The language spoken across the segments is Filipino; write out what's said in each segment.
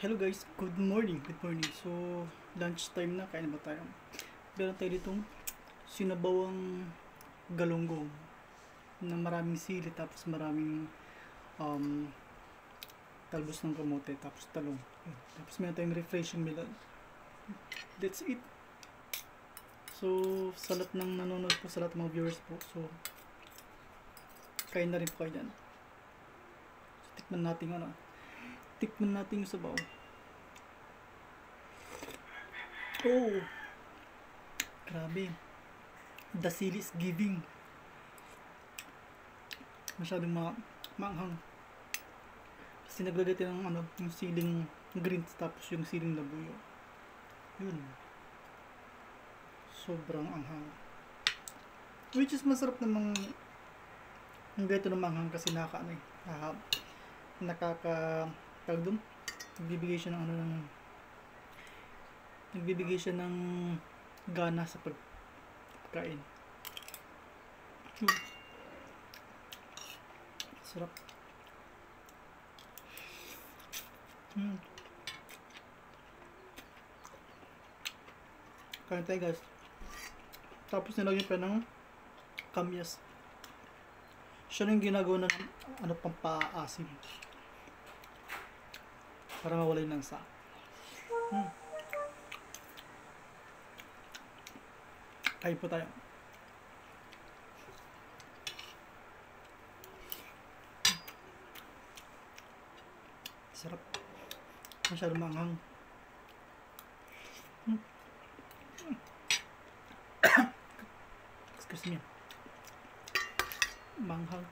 Hello guys, good morning, good morning. So, lunch time na, kain na ba tayo? Meron tayo ditong sinabawang galunggong na maraming sili, tapos maraming talbos ng kamote, tapos talong. Tapos meron tayong refreshing melon. That's it. So, sa lahat ng nanonood po, sa lahat ng mga viewers po, so, kain na rin po kayo dyan. So, tikman natin yung sabaw. Oh, grabe. The sili is giving. Masyadong maanghang. Kasi naglagay tayo ng yung siling green tapos yung siling labuyo. Yun. Sobrang anghang. Which is masarap namang yung ganito ng manghang kasi tawag dun, nagbibigay siya ng gana sa pagkain. Sarap. Kain tayo guys. Tapos nilagyan pa ng kamyas. Siya rin ginagawa ng pampaasim para mawala yung lansa. Kain po tayo. Sarap. Masyadong manghang. Excuse me. Manghang.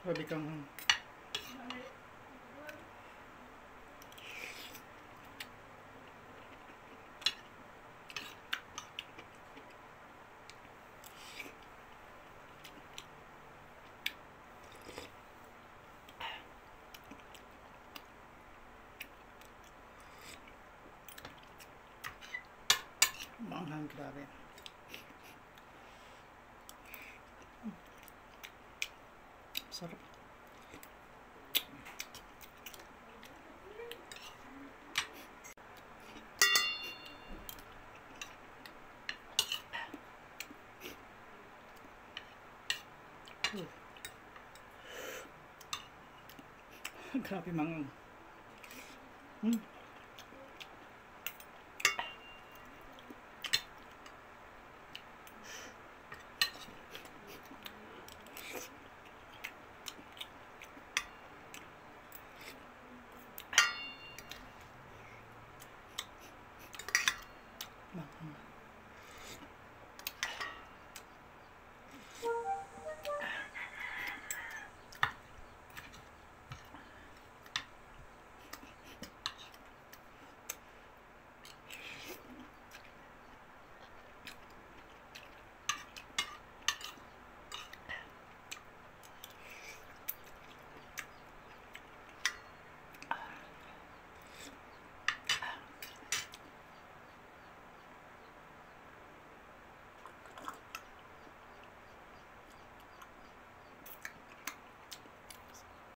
Grabe kang manghang, grabe. Sarap. Grabe manghang.